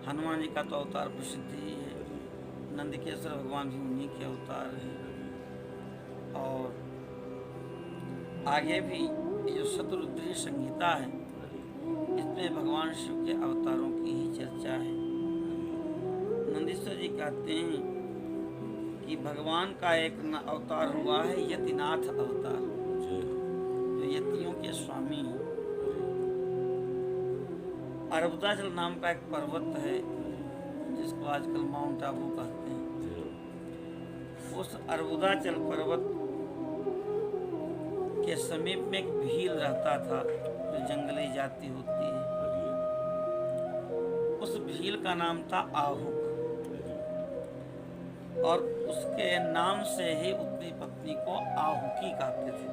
हनुमान जी का तो अवतार प्रसिद्ध ही है, नंदकेश्वर भगवान भी उन्हीं के अवतार हैं। और आगे भी ये जो शतरुद्री संहिता है, इसमें भगवान शिव के अवतारों की ही चर्चा है। नंदीश्वर जी कहते हैं कि भगवान का एक अवतार हुआ है यतिनाथ अवतार, जो यतियों के स्वामी हैं। अरबुदाचल नाम का एक पर्वत है, जिसको आजकल माउंट आबू कहते हैं। उस अरबुदाचल पर्वत के समीप में एक भील रहता था, जो जंगली जाति होती है। उस भील का नाम था आहुक, और उसके नाम से ही अपनी पत्नी को आहुकी कहते थे।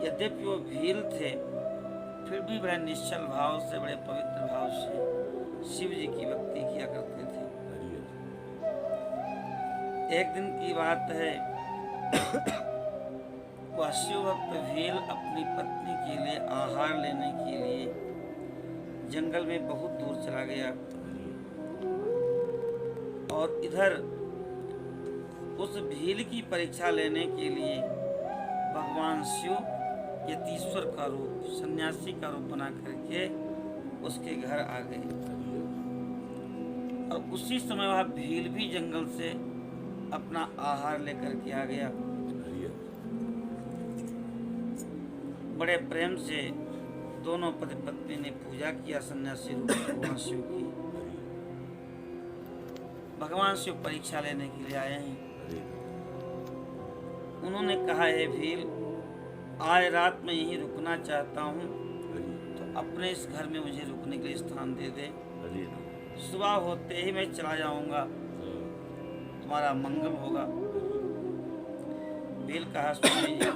यद्यपि वो भील थे, फिर भी बड़े निश्चल भाव से, बड़े पवित्र भाव से शिव जी की भक्ति किया करते थे। एक दिन की बात है, वह शिव भक्त भील अपनी पत्नी के लिए आहार लेने के लिए जंगल में बहुत दूर चला गया, और इधर उस भील की परीक्षा लेने के लिए भगवान शिव यतीश्वर का रूप, सन्यासी का रूप बना करके उसके घर आ गए। और उसी समय वह भील भी जंगल से अपना आहार लेकर के आ गया। बड़े प्रेम से दोनों पति पत्नी ने पूजा किया सन्यासी रूप भगवान शिव की। भगवान शिव परीक्षा लेने के लिए आए हैं। उन्होंने कहा, हे भील, आज रात में यहीं रुकना चाहता हूँ, तो अपने इस घर में मुझे रुकने के लिए स्थान दे दे। सुबह होते ही मैं चला जाऊंगा, तुम्हारा मंगल होगा। भील कहा, स्वामी जी,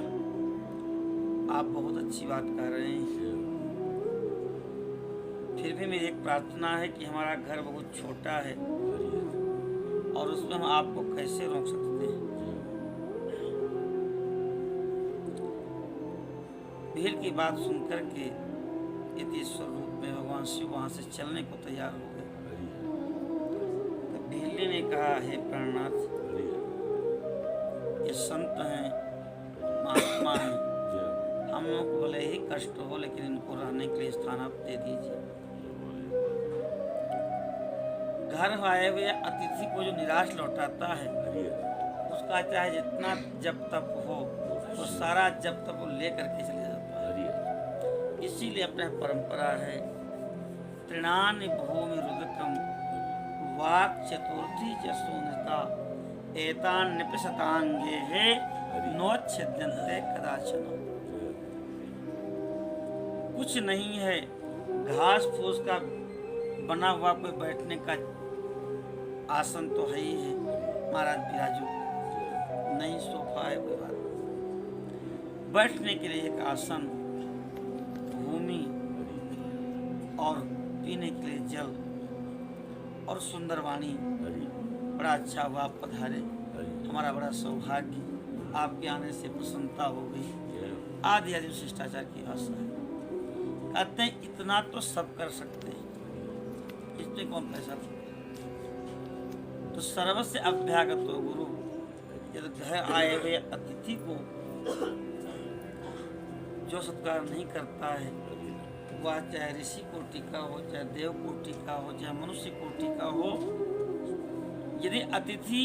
आप बहुत अच्छी बात कह रहे हैं, फिर भी मेरी एक प्रार्थना है कि हमारा घर बहुत छोटा है और उसमें हम आपको कैसे रोक सकते हैं। भील की बात सुनकर के यतीश्वर रूप में भगवान शिव वहां से चलने को तैयार हो गए। तो भील ने कहा, हे प्राणनाथ, ये संत हैं, महात्मा हैं, हम लोग को भले ही कष्ट हो, लेकिन इनको रहने के लिए स्थान आप दे दीजिए। घर आए हुए अतिथि को जो निराश लौटाता है, उसका चाहे जितना जब तप हो, वो सारा जब तप वो लेकर के चले जाता है। इसीलिए अपने परंपरा है, तृणानि भूमि रुदकम वाक् चतुर्थी च सूनता एतान निपसतांगे है नोच्छेद्यन्ते कदाचन। कुछ नहीं है, घास फूस का बना हुआ कोई बैठने का आसन तो है ही है, महाराज बिराजू, नहीं सोफा है कोई बात, बैठने के लिए एक आसन, भूमि और पीने के लिए जल और सुंदर वाणी। बड़ा अच्छा हुआ आप पधारे, हमारा बड़ा सौभाग्य, आपके आने से प्रसन्नता हो गई, आदि आदि शिष्टाचार की भाषा है। कहते हैं इतना तो सब कर सकते हैं, इसमें कौन पैसा दे। तो सर्वस्य अभ्यागत गुरु, यदि घर आए हुए अतिथि को जो सत्कार नहीं करता है, वह चाहे ऋषि कोटि का हो, चाहे देव कोटि का हो, चाहे मनुष्य कोटि का हो, यदि अतिथि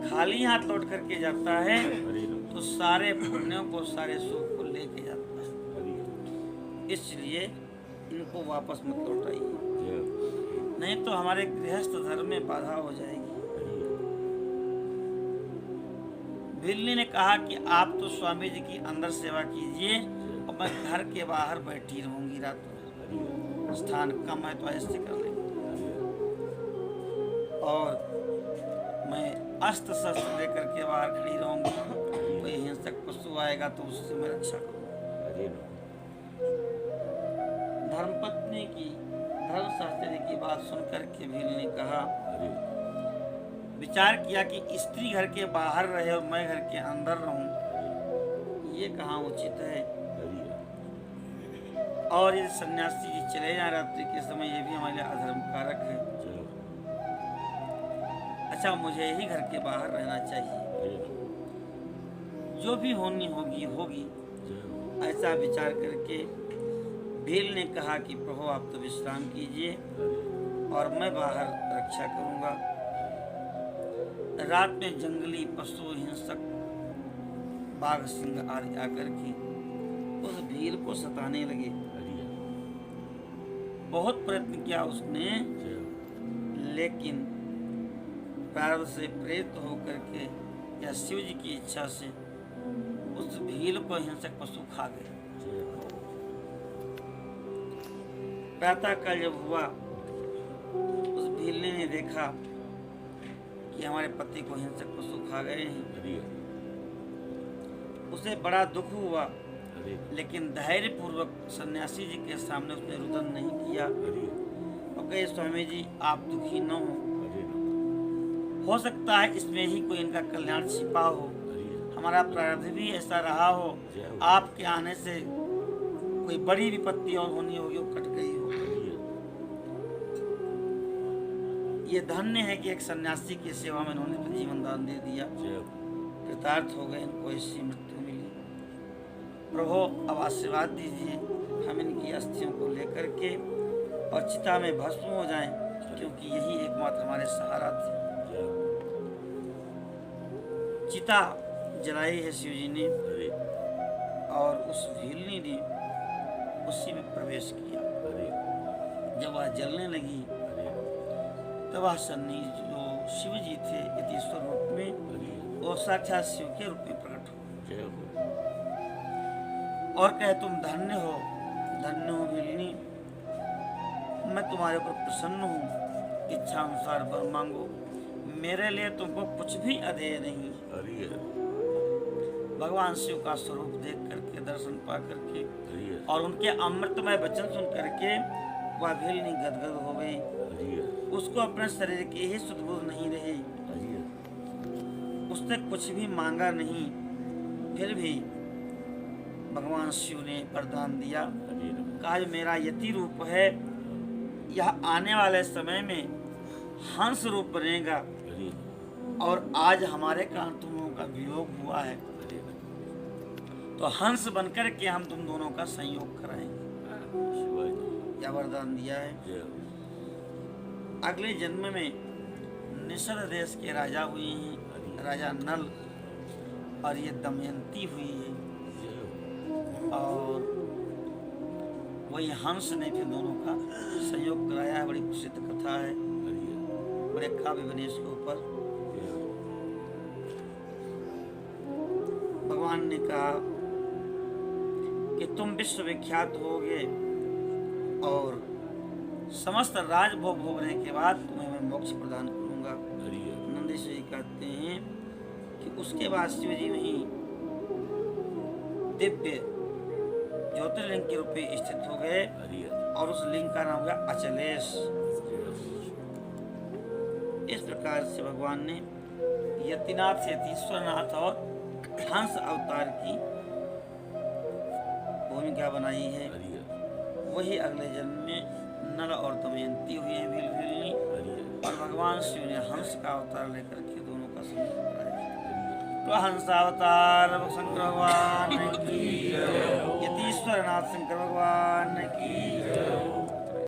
खाली हाथ लौट करके जाता है तो सारे पुण्यों को, सारे सुख को लेके जाता है। इसलिए इनको वापस मत लौटाइए, नहीं तो हमारे गृहस्थ धर्म में बाधा हो जाएगी। भिल्ली ने कहा कि आप तो स्वामी जी की अंदर सेवा कीजिए और मैं घर के बाहर बैठी रहूंगी रात में, स्थान कम है तो ऐसे कर लेंगे, और मैं अस्त्र शस्त्र लेकर के बाहर खड़ी रहूंगी, कोई हिंसक पशु आएगा तो उससे मैं रक्षा करूंगा। धर्मपत्नी की, धर्मशास्त्री की बात सुनकर के भील ने कहा, विचार किया कि स्त्री घर के बाहर रहे और मैं घर के अंदर रहूं, ये कहाँ उचित है। और ये सन्यासी जी चले जाए रात्रि के समय, ये भी हमारे लिए अधर्म कारक है। अच्छा, मुझे ही घर के बाहर रहना चाहिए, जो भी होनी होगी होगी। ऐसा विचार करके भील ने कहा कि प्रभु आप तो विश्राम कीजिए और मैं बाहर रक्षा करूंगा। रात में जंगली पशु, हिंसक, बाघ, सिंह आदि आकर के उस भील को सताने लगे। बहुत प्रयत्न किया उसने, लेकिन प्रारब्ध से प्रेरित होकर के या शिव जी की इच्छा से उस भील को हिंसक पशु खा गए। प्रातः काल जब हुआ, उस भील ने देखा कि हमारे पति को हिंसक पशु खा गए हैं। उसे बड़ा दुख हुआ, लेकिन धैर्य पूर्वक सन्यासी जी के सामने उसने रुदन नहीं किया और कहे स्वामी जी आप दुखी न हो सकता है इसमें ही कोई इनका कल्याण छिपा हो, हमारा प्रारब्ध भी ऐसा रहा हो, आपके आने से कोई बड़ी विपत्ति और होनी होगी, वो कट गई हो। ये धन्य है कि एक सन्यासी की सेवा में इन्होंने तो जीवन दान दे दिया, कृतार्थ हो गए, इनको ऐसी मृत्यु मिली। प्रभु अब आशीर्वाद दीजिए, हम इनकी अस्थियों को लेकर के और चिता में भस्म हो जाएं, क्योंकि यही एकमात्र हमारे सहारा थे। चिता जलाई है शिव जी ने और उस भीलनी ने उसी में प्रवेश किया। जब वह जलने लगी तब वह सन्नी जो शिव जी थे यतीश्वर रूप में, वो साक्षात शिव के रूप में प्रकट हो और कहे तुम धन्य हो भीलनी, मैं तुम्हारे ऊपर प्रसन्न हूँ, इच्छा अनुसार वर मांगो, मेरे लिए तुमको कुछ भी अधेय नहीं। भगवान शिव का स्वरूप देख करके, दर्शन पा करके और उनके अमृतमय वचन सुन करके वह भीलनी गदगद हो गई। उसको अपने शरीर की ही सुध-बुध नहीं रही, उसने कुछ भी मांगा नहीं, फिर भी भगवान शिव ने वरदान दिया, कहा मेरा यति रूप है, यह आने वाले समय में हंस रूप बनेगा और आज हमारे कारण तुम लोगों का वियोग हुआ है, तो हंस बनकर के हम तुम दोनों का संयोग कराएंगे। क्या वरदान दिया है। अगले जन्म में निषद देश के राजा हुए हैं, राजा नल, और ये दमयंती हुई है और वही हंस ने फिर दोनों का संयोग कराया है। बड़ी प्रसिद्ध कथा है, बड़े काव्य बने इसके ऊपर। भगवान ने कहा कि तुम विश्वविख्यात होगे और समस्त राजभोग भोगने के बाद तुम्हें मैं मोक्ष प्रदान करूंगा। नंदीश्वर जी कहते हैं कि उसके बाद शिव जी वहीं दिव्य ज्योतिर्लिंग के रूप में स्थित हो गए और उस लिंग का नाम हुआ अचलेश। इस प्रकार से भगवान ने यतिनाथ से यतीश्वरनाथ और हंस अवतार की भूमिका बनाई है। वही अगले जन्म में नल और दमयंती हुई है भीलनी, और भगवान शिव ने हंस का अवतार लेकर के दोनों का संयोग कराया। तो हंस अवतार शंकर भगवान की, यतीश्वरनाथ शंकर भगवान की।